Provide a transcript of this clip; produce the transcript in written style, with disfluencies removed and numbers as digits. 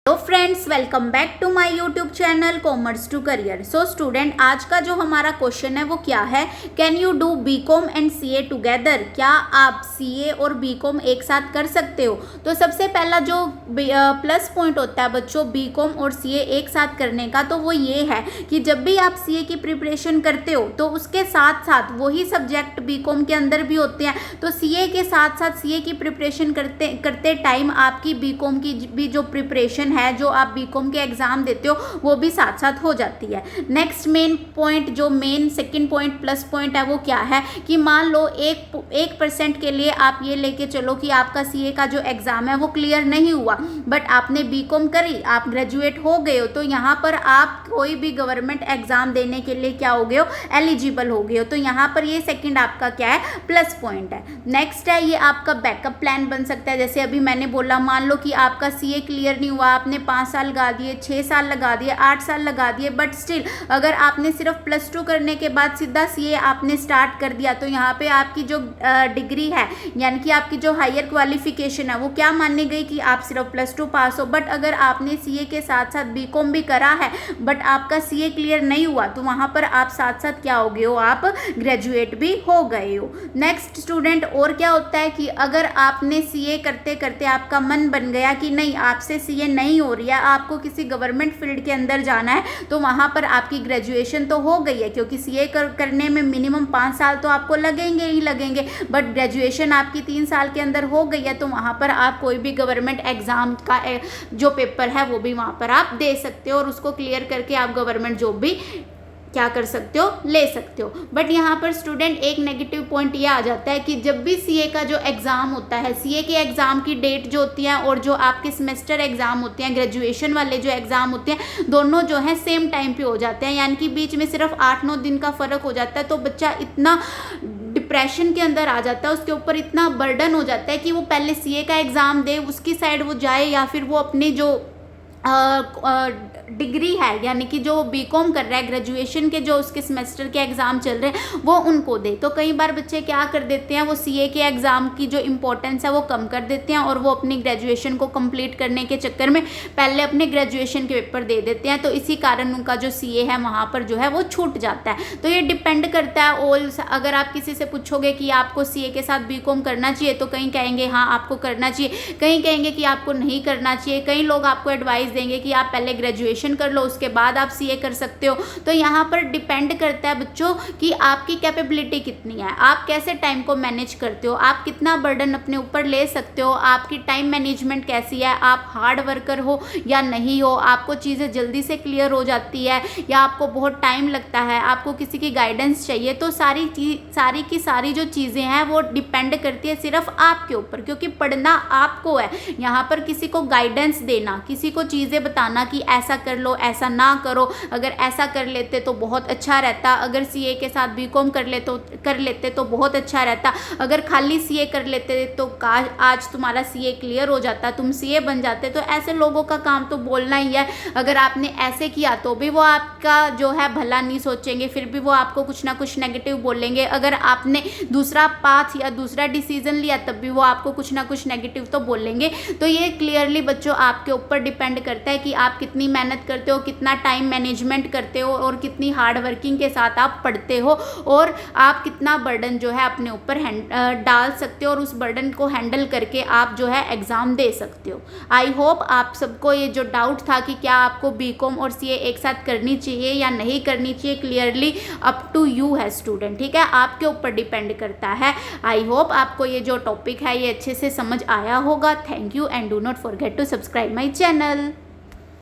Hello friends, welcome back to my YouTube channel commerce to career. So student, आज का जो हमारा question है वो क्या है, can you do BCom and CA together. क्या आप सीए और बीकॉम एक साथ कर सकते हो। तो सबसे पहला जो प्लस पॉइंट होता है बच्चों बीकॉम और सीए एक साथ करने का, तो वो ये है कि जब भी आप सीए की प्रिपरेशन करते हो तो उसके साथ साथ वही सब्जेक्ट बीकॉम के अंदर भी होते हैं। तो सीए के साथ साथ सीए की प्रिपरेशन करते टाइम आपकी बीकॉम की भी जो प्रिपरेशन है, जो आप बीकॉम के एग्जाम देते हो, वो भी साथ साथ हो जाती है। नेक्स्ट मेन पॉइंट, जो main second point plus point है, वो क्या है कि मान लो 1% के लिए आप ये लेके चलो कि आपका सीए का जो एग्जाम है वो क्लियर नहीं हुआ, बट आपने बीकॉम करी, आप ग्रेजुएट हो गए हो, तो यहाँ पर आप कोई भी गवर्नमेंट एग्जाम देने के लिए क्या हो गए हो, एलिजिबल हो गए हो। तो यहाँ पर ये सेकंड आपका क्या है, प्लस पॉइंट है। नेक्स्ट है ये आपका बैकअप प्लान बन सकता है। जैसे अभी मैंने बोला, मान लो कि आपका सीए क्लियर नहीं हुआ, आपने 5 साल लगा दिए, 6 साल लगा दिए, 8 साल लगा दिए, बट स्टिल अगर आपने सिर्फ +2 करने के बाद सीधा सीए आपने स्टार्ट कर दिया, तो यहाँ पे आपकी जो डिग्री है, यानी कि आपकी जो हायर क्वालिफिकेशन है, वो क्या मानी गई कि आप सिर्फ +2 पास हो। बट अगर आपने सीए के साथ साथ बीकॉम भी करा है बट आपका सीए क्लियर नहीं हुआ, तो वहाँ पर आप साथ साथ क्या हो गए हो, आप ग्रेजुएट भी हो गए हो। नेक्स्ट स्टूडेंट, और क्या होता है कि अगर आपने सीए करते करते आपका मन बन गया कि नहीं, आपसे सीए नहीं हो रही है, आपको किसी गवर्नमेंट फील्ड के अंदर जाना है, तो वहाँ पर आपकी ग्रेजुएशन तो हो गई है, क्योंकि सीए करने में मिनिमम 5 साल तो आपको लगेंगे ही लगेंगे, बट ग्रेजुएशन आपकी 3 साल के अंदर हो गई है, तो वहाँ पर आप कोई भी गवर्नमेंट एग्जाम का जो पेपर है वो भी वहाँ पर आप दे सकते हो और उसको क्लियर करके आप गवर्नमेंट जॉब भी क्या कर सकते हो, ले सकते हो। बट यहाँ पर स्टूडेंट एक नेगेटिव पॉइंट ये आ जाता है कि जब भी सीए का जो एग्ज़ाम होता है, सीए के एग्ज़ाम की डेट जो होती है और जो आपके सेमेस्टर एग्ज़ाम होते हैं, ग्रेजुएशन वाले जो एग्ज़ाम होते हैं, दोनों जो है सेम टाइम पे हो जाते हैं, यानी कि बीच में सिर्फ 8-9 दिन का फ़र्क हो जाता है। तो बच्चा इतना डिप्रेशन के अंदर आ जाता है, उसके ऊपर इतना बर्डन हो जाता है कि वो पहले सीए का एग्ज़ाम दे, उसकी साइड वो जाए, या फिर वो अपनी जो डिग्री है, यानी कि जो बीकॉम कर रहा है, ग्रेजुएशन के जो उसके सेमेस्टर के एग्ज़ाम चल रहे हैं, वो उनको दे। तो कई बार बच्चे क्या कर देते हैं, वो सीए के एग्ज़ाम की जो इम्पोर्टेंस है वो कम कर देते हैं और वो अपनी ग्रेजुएशन को कंप्लीट करने के चक्कर में पहले अपने ग्रेजुएशन के पेपर दे देते हैं। तो इसी कारण उनका जो सीए है वहाँ पर जो है वो छूट जाता है। तो ये डिपेंड करता है ऑल। अगर आप किसी से पूछोगे कि आपको सीए के साथ बीकॉम करना चाहिए, तो कहीं कहेंगे हाँ आपको करना चाहिए, कहीं कहेंगे कि आपको नहीं करना चाहिए, कई लोग आपको एडवाइस देंगे कि आप पहले ग्रेजुएशन कर लो, उसके बाद आप सीए कर सकते हो। तो यहाँ पर डिपेंड करता है बच्चों कि आपकी कैपेबिलिटी कितनी है, आप कैसे टाइम को मैनेज करते हो, आप कितना बर्डन अपने ऊपर ले सकते हो, आपकी टाइम मैनेजमेंट कैसी है, आप हार्ड वर्कर हो या नहीं हो, आपको चीज़ें जल्दी से क्लियर हो जाती है या आपको बहुत टाइम लगता है, आपको किसी की गाइडेंस चाहिए। तो सारी की सारी जो चीज़ें हैं वो डिपेंड करती है सिर्फ आपके ऊपर, क्योंकि पढ़ना आपको है। यहाँ पर किसी को गाइडेंस देना, किसी को चीज़ें बताना कि ऐसा कर लो, ऐसा ना करो, अगर ऐसा कर लेते तो बहुत अच्छा रहता, अगर सीए के साथ बीकॉम कर लेते तो बहुत अच्छा रहता, अगर खाली सीए कर लेते तो काश आज तुम्हारा सीए क्लियर हो जाता, तुम सीए बन जाते। तो ऐसे लोगों का काम तो बोलना ही है। अगर आपने ऐसे किया तो भी वो आपका जो है भला नहीं सोचेंगे, फिर भी वो आपको कुछ ना कुछ नेगेटिव बोलेंगे। अगर आपने दूसरा पाथ या दूसरा डिसीजन लिया तब भी वो आपको कुछ ना कुछ नेगेटिव तो बोलेंगे। तो ये क्लियरली बच्चों आपके ऊपर डिपेंड करता है कि आप कितनी मेहनत करते हो, कितना टाइम मैनेजमेंट करते हो और कितनी हार्ड वर्किंग के साथ आप पढ़ते हो, और आप कितना बर्डन जो है अपने ऊपर डाल सकते हो और उस बर्डन को हैंडल करके आप जो है एग्ज़ाम दे सकते हो। आई होप आप सबको ये जो डाउट था कि क्या आपको बीकॉम और सीए एक साथ करनी चाहिए या नहीं करनी चाहिए, क्लियरली अप टू यू है स्टूडेंट, ठीक है, आपके ऊपर डिपेंड करता है। आई होप आपको ये जो टॉपिक है ये अच्छे से समझ आया होगा। Thank you and do not forget to subscribe my channel.